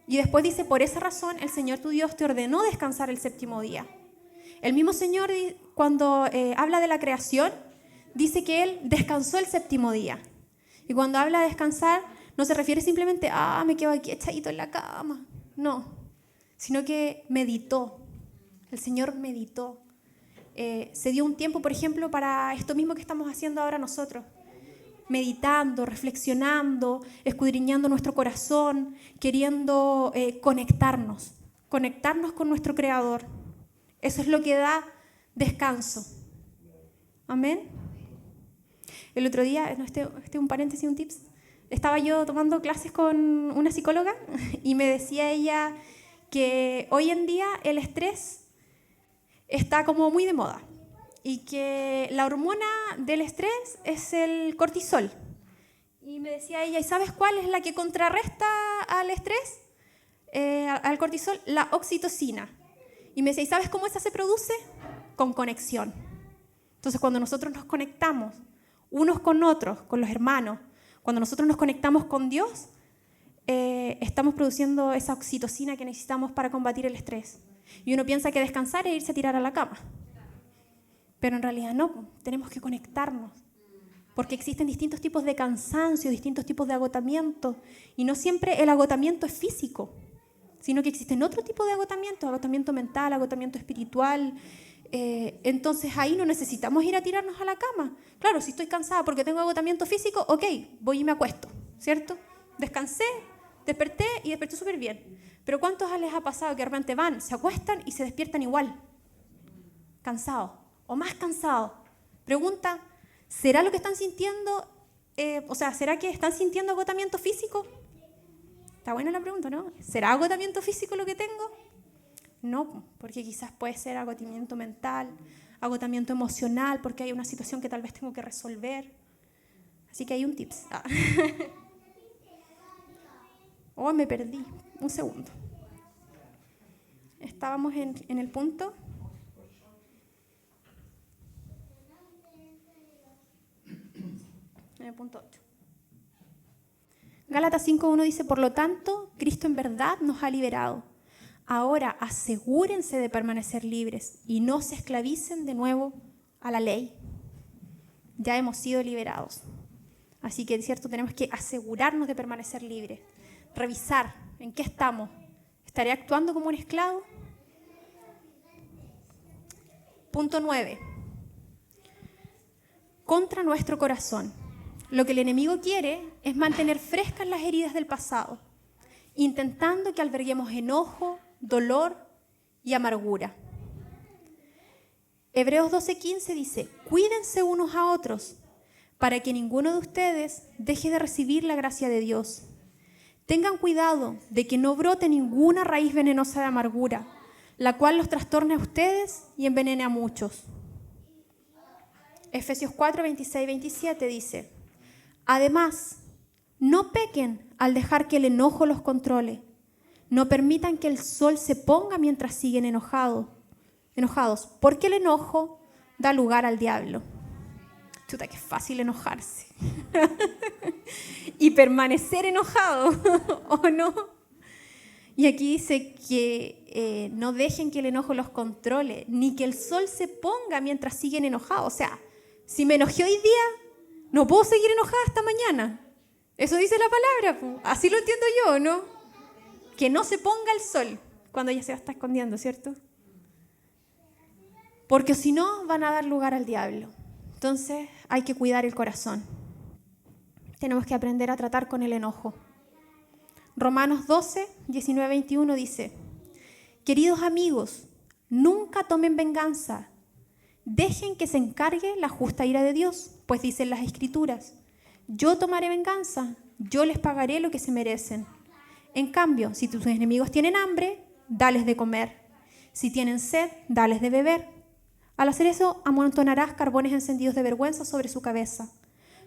Y después dice, por esa razón el Señor tu Dios te ordenó descansar el séptimo día. El mismo Señor, cuando habla de la creación, dice que Él descansó el séptimo día. Y cuando habla de descansar, no se refiere simplemente a, me quedo aquí echadito en la cama. No, sino que meditó. El Señor meditó. Se dio un tiempo, por ejemplo, para esto mismo que estamos haciendo ahora nosotros. Meditando, reflexionando, escudriñando nuestro corazón, queriendo conectarnos con nuestro Creador. Eso es lo que da descanso. Amén. El otro día, este es un paréntesis, un tips, estaba yo tomando clases con una psicóloga y me decía ella que hoy en día el estrés está como muy de moda y que la hormona del estrés es el cortisol. Y me decía ella, ¿y sabes cuál es la que contrarresta al estrés? Al cortisol, la oxitocina. Y me decía, ¿y sabes cómo esa se produce? Con conexión. Entonces, cuando nosotros nos conectamos unos con otros, con los hermanos, cuando nosotros nos conectamos con Dios, estamos produciendo esa oxitocina que necesitamos para combatir el estrés. Y uno piensa que descansar es irse a tirar a la cama. Pero en realidad no, tenemos que conectarnos. Porque existen distintos tipos de cansancio, distintos tipos de agotamiento. Y no siempre el agotamiento es físico, sino que existen otro tipo de agotamiento mental, agotamiento espiritual. Entonces ahí no necesitamos ir a tirarnos a la cama. Claro, si estoy cansada porque tengo agotamiento físico, ok, voy y me acuesto, ¿cierto? Descansé, desperté y desperté súper bien. Pero ¿cuántos les ha pasado que de repente van, se acuestan y se despiertan igual? Cansados o más cansados. Pregunta, ¿será lo que están sintiendo? ¿Será que están sintiendo agotamiento físico? Está buena la pregunta, ¿no? ¿Será agotamiento físico lo que tengo? No, porque quizás puede ser agotamiento mental, agotamiento emocional, porque hay una situación que tal vez tengo que resolver. Así que hay un tips. Oh, me perdí. Un segundo. Estábamos en el punto. En el punto 8. Gálatas 5:1 dice, por lo tanto, Cristo en verdad nos ha liberado. Ahora asegúrense de permanecer libres y no se esclavicen de nuevo a la ley. Ya hemos sido liberados. Así que, es cierto, tenemos que asegurarnos de permanecer libres. Revisar en qué estamos. ¿Estaré actuando como un esclavo? Punto 9. Contra nuestro corazón. Lo que el enemigo quiere es mantener frescas las heridas del pasado, intentando que alberguemos enojo, dolor y amargura. Hebreos 12:15 dice, cuídense unos a otros para que ninguno de ustedes deje de recibir la gracia de Dios. Tengan cuidado de que no brote ninguna raíz venenosa de amargura, la cual los trastorne a ustedes y envenene a muchos. Efesios 4:26-27 dice, además, no pequen al dejar que el enojo los controle. No permitan que el sol se ponga mientras siguen enojados, porque el enojo da lugar al diablo. Chuta, qué fácil enojarse. Y permanecer enojado, ¿o no? Y aquí dice que no dejen que el enojo los controle, ni que el sol se ponga mientras siguen enojados. O sea, si me enojé hoy día, no puedo seguir enojada hasta mañana. Eso dice la palabra, así lo entiendo yo, ¿no? Que no se ponga el sol cuando ya se está escondiendo, ¿cierto? Porque si no, van a dar lugar al diablo. Entonces, hay que cuidar el corazón. Tenemos que aprender a tratar con el enojo. Romanos 12:19-21 dice, queridos amigos, nunca tomen venganza. Dejen que se encargue la justa ira de Dios, pues dicen las Escrituras, yo tomaré venganza, yo les pagaré lo que se merecen. En cambio, si tus enemigos tienen hambre, dales de comer. Si tienen sed, dales de beber. Al hacer eso, amontonarás carbones encendidos de vergüenza sobre su cabeza.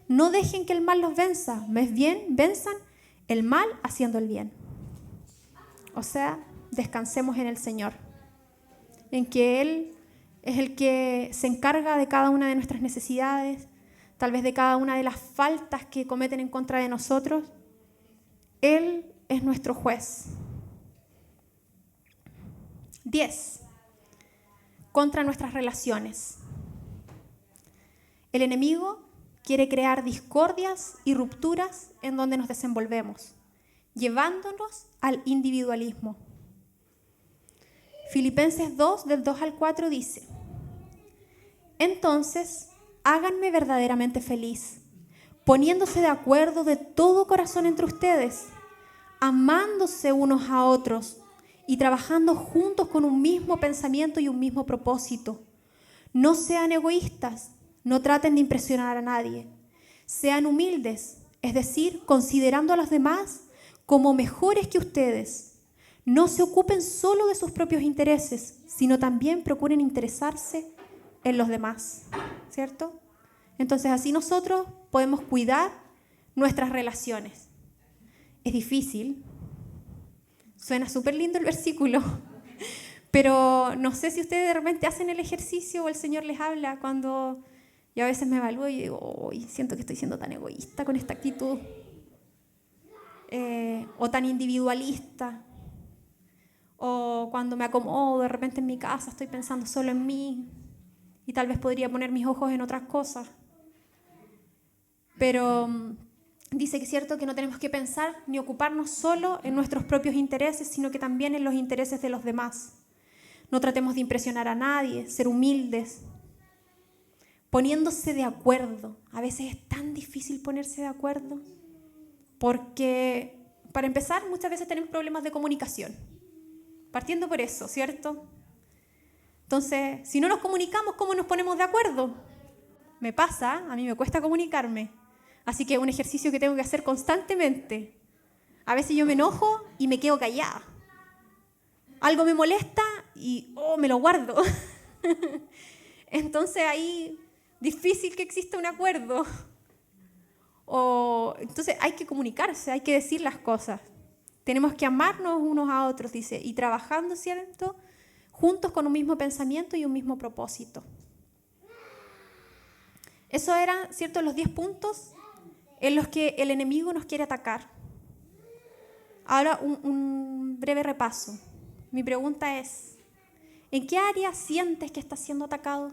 No dejen que el mal los venza, más bien venzan el mal haciendo el bien. O sea, descansemos en el Señor, en que Él es el que se encarga de cada una de nuestras necesidades, tal vez de cada una de las faltas que cometen en contra de nosotros. Él es nuestro juez. 10. Contra nuestras relaciones. El enemigo quiere crear discordias y rupturas en donde nos desenvolvemos, llevándonos al individualismo. Filipenses 2, del 2 al 4 dice, entonces, háganme verdaderamente feliz, poniéndose de acuerdo de todo corazón entre ustedes, amándose unos a otros y trabajando juntos con un mismo pensamiento y un mismo propósito. No sean egoístas, no traten de impresionar a nadie. Sean humildes, es decir, considerando a los demás como mejores que ustedes. No se ocupen solo de sus propios intereses, sino también procuren interesarse en los demás, ¿cierto? Entonces así nosotros podemos cuidar nuestras relaciones. Es difícil, suena súper lindo el versículo, pero no sé si ustedes de repente hacen el ejercicio o el Señor les habla cuando yo a veces me evalúo y digo, oh, siento que estoy siendo tan egoísta con esta actitud, o tan individualista, o cuando me acomodo de repente en mi casa estoy pensando solo en mí y tal vez podría poner mis ojos en otras cosas. Pero dice que es cierto que no tenemos que pensar ni ocuparnos solo en nuestros propios intereses, sino que también en los intereses de los demás. No tratemos de impresionar a nadie, ser humildes, poniéndose de acuerdo. A veces es tan difícil ponerse de acuerdo porque, para empezar, muchas veces tenemos problemas de comunicación. Partiendo por eso, ¿cierto? Entonces, si no nos comunicamos, ¿cómo nos ponemos de acuerdo? Me pasa, a mí me cuesta comunicarme. Así que es un ejercicio que tengo que hacer constantemente. A veces yo me enojo y me quedo callada. Algo me molesta y me lo guardo. Entonces ahí difícil que exista un acuerdo. Entonces hay que comunicarse, hay que decir las cosas. Tenemos que amarnos unos a otros, dice, y trabajando, ¿cierto?, juntos con un mismo pensamiento y un mismo propósito. Eso eran, ¿cierto?, los 10 puntos en los que el enemigo nos quiere atacar. Ahora un breve repaso. Mi pregunta es, ¿en qué área sientes que estás siendo atacado?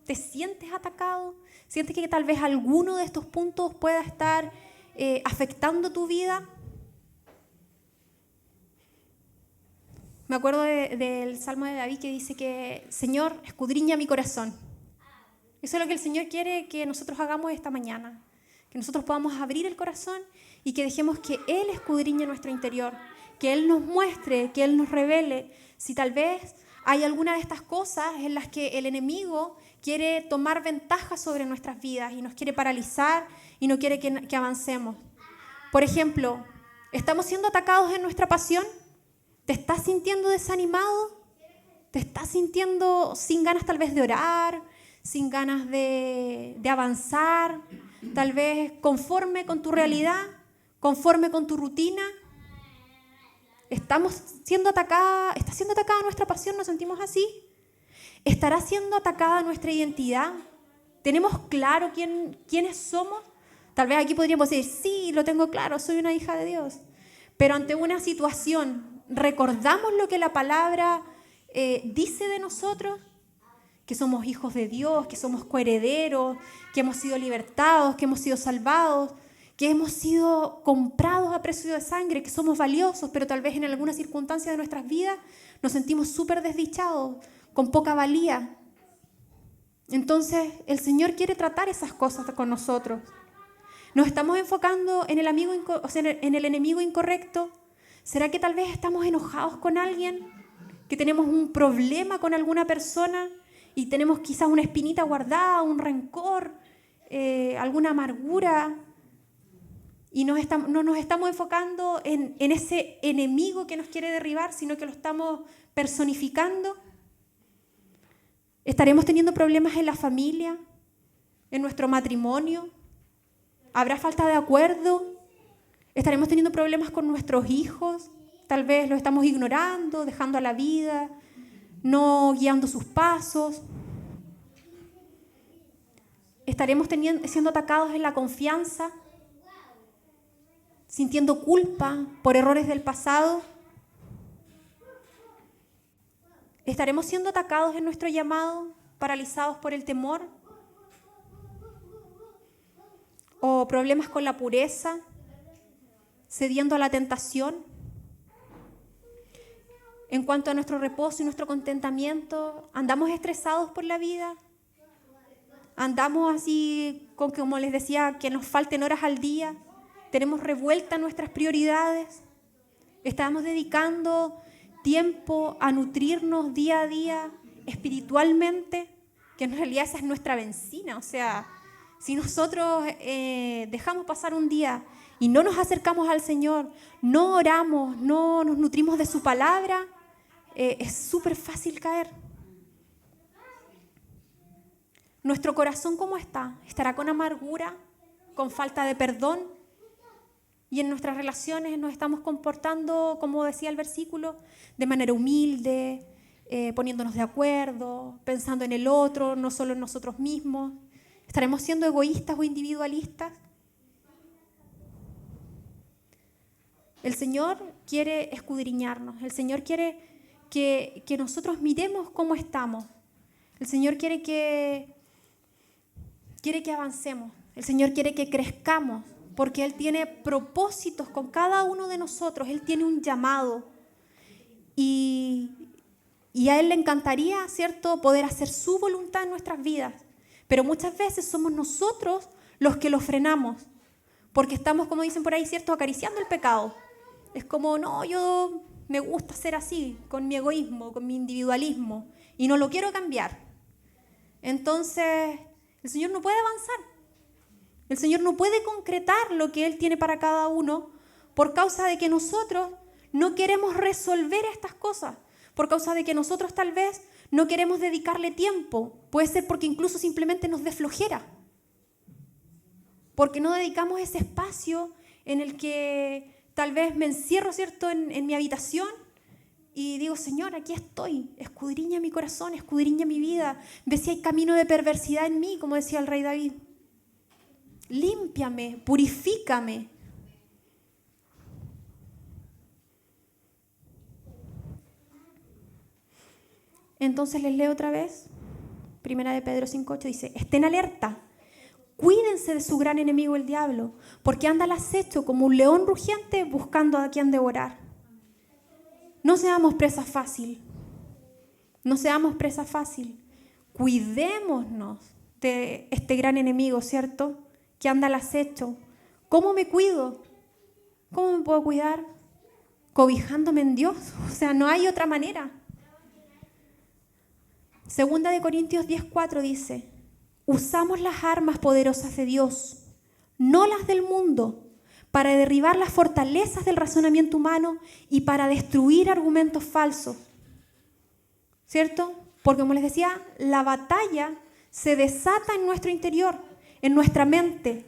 ¿Te sientes atacado? ¿Sientes que tal vez alguno de estos puntos pueda estar afectando tu vida? Me acuerdo del Salmo de David que dice que, Señor, escudriña mi corazón. Eso es lo que el Señor quiere que nosotros hagamos esta mañana. Que nosotros podamos abrir el corazón y que dejemos que Él escudriñe nuestro interior. Que Él nos muestre, que Él nos revele si tal vez hay alguna de estas cosas en las que el enemigo quiere tomar ventaja sobre nuestras vidas y nos quiere paralizar y no quiere que avancemos. Por ejemplo, ¿estamos siendo atacados en nuestra pasión? ¿Te estás sintiendo desanimado? ¿Te estás sintiendo sin ganas tal vez de orar? ¿Sin ganas de avanzar? Tal vez conforme con tu realidad, conforme con tu rutina. ¿Está siendo atacada nuestra pasión? ¿Nos sentimos así? ¿Estará siendo atacada nuestra identidad? ¿Tenemos claro quiénes somos? Tal vez aquí podríamos decir, sí, lo tengo claro, soy una hija de Dios. Pero ante una situación, ¿recordamos lo que la palabra dice de nosotros? Que somos hijos de Dios, que somos coherederos, que hemos sido libertados, que hemos sido salvados, que hemos sido comprados a precio de sangre, que somos valiosos, pero tal vez en alguna circunstancia de nuestras vidas nos sentimos súper desdichados, con poca valía. Entonces, el Señor quiere tratar esas cosas con nosotros. ¿Nos estamos enfocando en el enemigo incorrecto? ¿Será que tal vez estamos enojados con alguien? ¿Que tenemos un problema con alguna persona? Y tenemos quizás una espinita guardada, un rencor, alguna amargura. Y no nos estamos enfocando en ese enemigo que nos quiere derribar, sino que lo estamos personificando. ¿Estaremos teniendo problemas en la familia, en nuestro matrimonio? ¿Habrá falta de acuerdo? ¿Estaremos teniendo problemas con nuestros hijos? Tal vez los estamos ignorando, dejando a la vida, no guiando sus pasos. ¿Estaremos siendo atacados en la confianza? ¿Sintiendo culpa por errores del pasado? ¿Estaremos siendo atacados en nuestro llamado, paralizados por el temor? ¿O problemas con la pureza, cediendo a la tentación? En cuanto a nuestro reposo y nuestro contentamiento, ¿andamos estresados por la vida? ¿Andamos así, como les decía, que nos falten horas al día? ¿Tenemos revueltas nuestras prioridades? ¿Estamos dedicando tiempo a nutrirnos día a día espiritualmente? Que en realidad esa es nuestra benzina. O sea, si nosotros dejamos pasar un día y no nos acercamos al Señor, no oramos, no nos nutrimos de su palabra, es súper fácil caer. ¿Nuestro corazón cómo está? ¿Estará con amargura, con falta de perdón? Y en nuestras relaciones nos estamos comportando, como decía el versículo, de manera humilde, poniéndonos de acuerdo, pensando en el otro, no solo en nosotros mismos. ¿Estaremos siendo egoístas o individualistas? El Señor quiere escudriñarnos, el Señor quiere que nosotros miremos cómo estamos. El Señor quiere que avancemos, el Señor quiere que crezcamos, porque Él tiene propósitos con cada uno de nosotros, Él tiene un llamado. Y a Él le encantaría, ¿cierto?, poder hacer su voluntad en nuestras vidas. Pero muchas veces somos nosotros los que lo frenamos, porque estamos, como dicen por ahí, ¿cierto?, acariciando el pecado. Es como, no, yo me gusta ser así, con mi egoísmo, con mi individualismo, y no lo quiero cambiar. Entonces, el Señor no puede avanzar. El Señor no puede concretar lo que Él tiene para cada uno por causa de que nosotros no queremos resolver estas cosas, por causa de que nosotros tal vez no queremos dedicarle tiempo. Puede ser porque incluso simplemente nos dé flojera, porque no dedicamos ese espacio en el que tal vez me encierro, ¿cierto?, en mi habitación y digo, Señor, aquí estoy, escudriña mi corazón, escudriña mi vida, ve si hay camino de perversidad en mí, como decía el rey David. Límpiame, purifícame. Entonces les leo otra vez. Primera de Pedro 5:8 dice, estén alerta, cuídense de su gran enemigo el diablo, porque anda al acecho como un león rugiente buscando a quien devorar. No seamos presa fácil. No seamos presa fácil. Cuidémonos de este gran enemigo, ¿cierto?, que anda al acecho. ¿Cómo me cuido? ¿Cómo me puedo cuidar? Cobijándome en Dios. O sea, no hay otra manera. Segunda de Corintios 10:4 dice, usamos las armas poderosas de Dios, no las del mundo, para derribar las fortalezas del razonamiento humano y para destruir argumentos falsos. ¿Cierto? Porque como les decía, la batalla se desata en nuestro interior, en nuestra mente.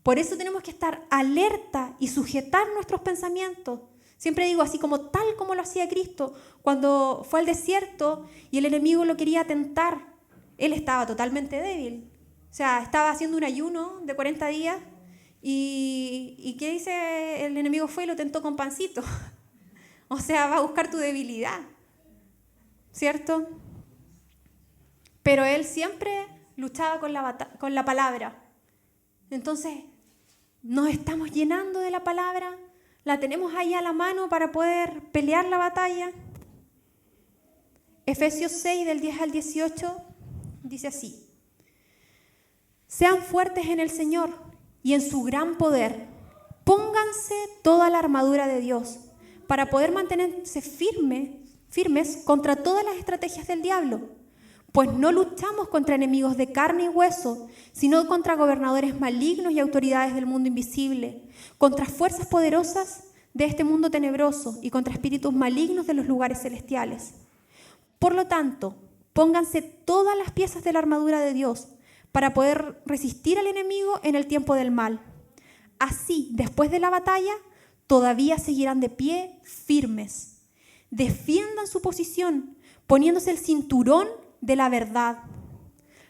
Por eso tenemos que estar alerta y sujetar nuestros pensamientos. Siempre digo, así como tal como lo hacía Cristo, cuando fue al desierto y el enemigo lo quería tentar, Él estaba totalmente débil. O sea, estaba haciendo un ayuno de 40 días y ¿qué dice? El enemigo fue y lo tentó con pancito. O sea, va a buscar tu debilidad, ¿cierto? Pero Él siempre luchaba con la palabra. Entonces, nos estamos llenando de la palabra, la tenemos ahí a la mano para poder pelear la batalla. Efesios 6, del 10 al 18, dice así. Sean fuertes en el Señor y en su gran poder. Pónganse toda la armadura de Dios para poder mantenerse firmes contra todas las estrategias del diablo. Pues no luchamos contra enemigos de carne y hueso, sino contra gobernadores malignos y autoridades del mundo invisible, contra fuerzas poderosas de este mundo tenebroso y contra espíritus malignos de los lugares celestiales. Por lo tanto, pónganse todas las piezas de la armadura de Dios para poder resistir al enemigo en el tiempo del mal. Así, después de la batalla, todavía seguirán de pie firmes. Defiendan su posición, poniéndose el cinturón de la verdad,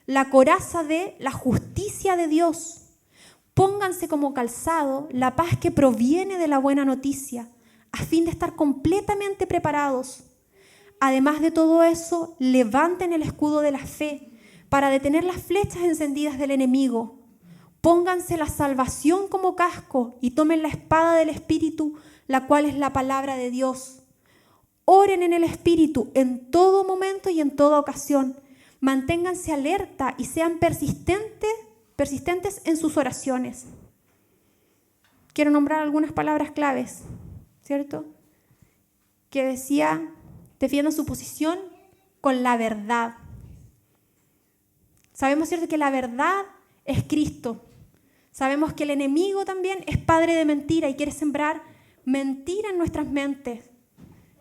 la coraza de la justicia de Dios. Pónganse como calzado la paz que proviene de la buena noticia, a fin de estar completamente preparados. Además de todo eso, levanten el escudo de la fe para detener las flechas encendidas del enemigo. Pónganse la salvación como casco y tomen la espada del Espíritu, la cual es la palabra de Dios. Oren en el Espíritu en todo momento y en toda ocasión. Manténganse alerta y sean persistentes en sus oraciones. Quiero nombrar algunas palabras claves, ¿cierto? Que decía, defiendan su posición con la verdad. Sabemos, ¿cierto?, que la verdad es Cristo. Sabemos que el enemigo también es padre de mentira y quiere sembrar mentira en nuestras mentes.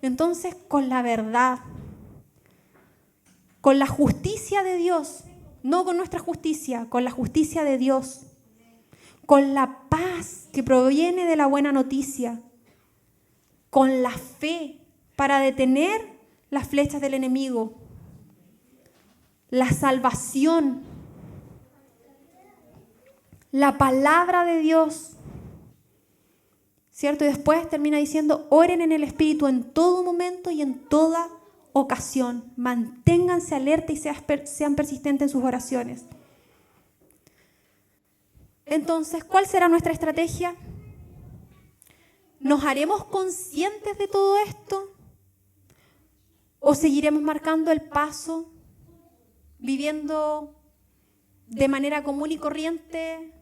Entonces, con la verdad, con la justicia de Dios, no con nuestra justicia, con la justicia de Dios, con la paz que proviene de la buena noticia, con la fe para detener las flechas del enemigo, la salvación, la palabra de Dios, ¿cierto? Y después termina diciendo, oren en el Espíritu en todo momento y en toda ocasión. Manténganse alerta y sean persistentes en sus oraciones. Entonces, ¿cuál será nuestra estrategia? ¿Nos haremos conscientes de todo esto? ¿O seguiremos marcando el paso, viviendo de manera común y corriente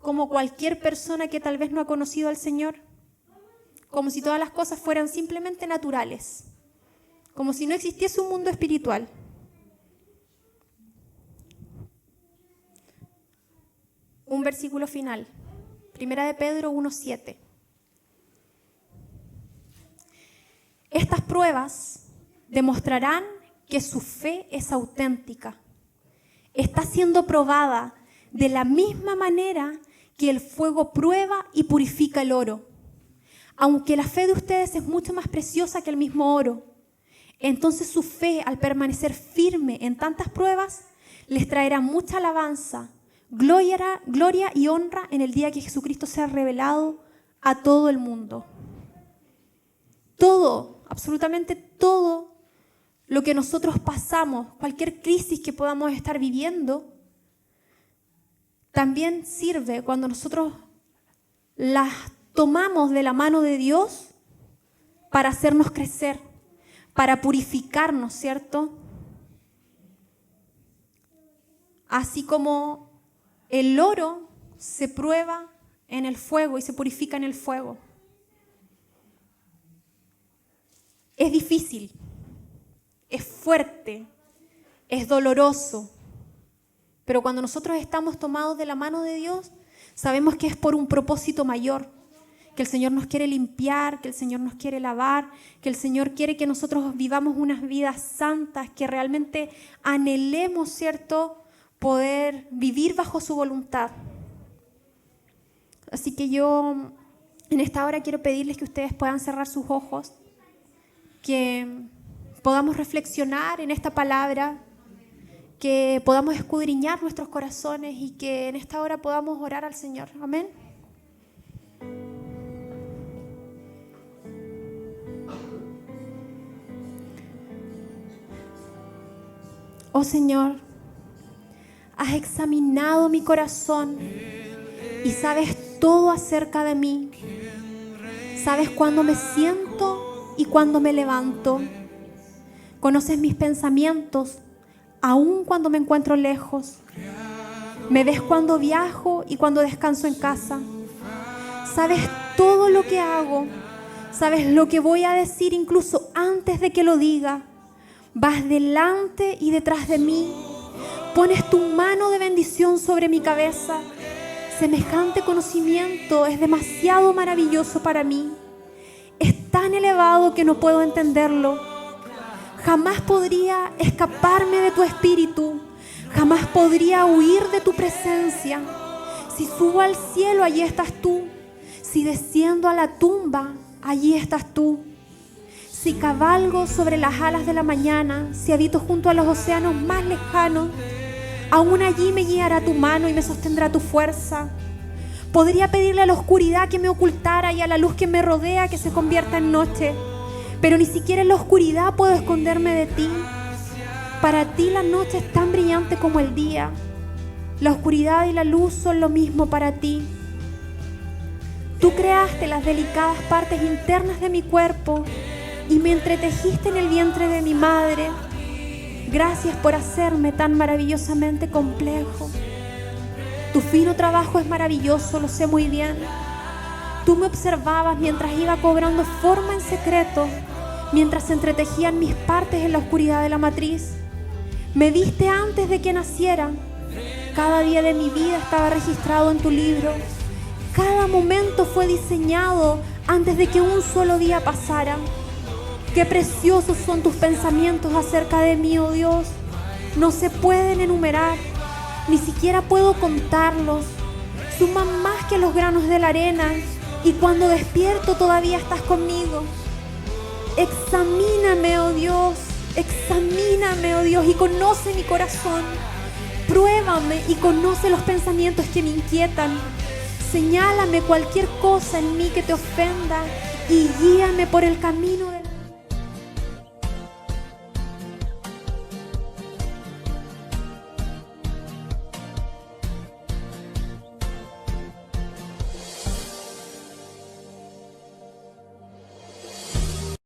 como cualquier persona que tal vez no ha conocido al Señor? Como si todas las cosas fueran simplemente naturales, como si no existiese un mundo espiritual. Un versículo final, 1 Pedro 1:7. Estas pruebas demostrarán que su fe es auténtica. Está siendo probada de la misma manera que el fuego prueba y purifica el oro. Aunque la fe de ustedes es mucho más preciosa que el mismo oro, entonces su fe, al permanecer firme en tantas pruebas, les traerá mucha alabanza, gloria y honra en el día que Jesucristo sea revelado a todo el mundo. Todo, absolutamente todo lo que nosotros pasamos, cualquier crisis que podamos estar viviendo, también sirve cuando nosotros las tomamos de la mano de Dios para hacernos crecer, para purificarnos, ¿cierto? Así como el oro se prueba en el fuego y se purifica en el fuego. Es difícil, es fuerte, es doloroso, pero cuando nosotros estamos tomados de la mano de Dios, sabemos que es por un propósito mayor, que el Señor nos quiere limpiar, que el Señor nos quiere lavar, que el Señor quiere que nosotros vivamos unas vidas santas, que realmente anhelemos, ¿cierto?, poder vivir bajo su voluntad. Así que yo en esta hora quiero pedirles que ustedes puedan cerrar sus ojos, que podamos reflexionar en esta palabra, que podamos escudriñar nuestros corazones y que en esta hora podamos orar al Señor. Amén. Oh Señor, has examinado mi corazón y sabes todo acerca de mí. Sabes cuándo me siento y cuándo me levanto. Conoces mis pensamientos, aun cuando me encuentro lejos. Me ves cuando viajo y cuando descanso en casa. Sabes todo lo que hago. Sabes lo que voy a decir incluso antes de que lo diga. Vas delante y detrás de mí. Pones tu mano de bendición sobre mi cabeza. Semejante conocimiento es demasiado maravilloso para mí. Es tan elevado que no puedo entenderlo. Jamás podría escaparme de tu espíritu. Jamás podría huir de tu presencia. Si subo al cielo, allí estás tú. Si desciendo a la tumba, allí estás tú. Si cabalgo sobre las alas de la mañana, si habito junto a los océanos más lejanos, aún allí me guiará tu mano y me sostendrá tu fuerza. Podría pedirle a la oscuridad que me ocultara y a la luz que me rodea que se convierta en noche, pero ni siquiera en la oscuridad puedo esconderme de ti. Para ti la noche es tan brillante como el día. La oscuridad y la luz son lo mismo para ti. Tú creaste las delicadas partes internas de mi cuerpo y me entretejiste en el vientre de mi madre. Gracias por hacerme tan maravillosamente complejo. Tu fino trabajo es maravilloso, lo sé muy bien. Tú me observabas mientras iba cobrando forma en secreto, mientras se entretejían mis partes en la oscuridad de la matriz. Me viste antes de que naciera. Cada día de mi vida estaba registrado en tu libro. Cada momento fue diseñado antes de que un solo día pasara. Qué preciosos son tus pensamientos acerca de mí, oh Dios. No se pueden enumerar. Ni siquiera puedo contarlos. Suman más que los granos de la arena. Y cuando despierto todavía estás conmigo. Examíname, oh Dios. Examíname, oh Dios, y conoce mi corazón. Pruébame y conoce los pensamientos que me inquietan. Señálame cualquier cosa en mí que te ofenda y guíame por el camino de la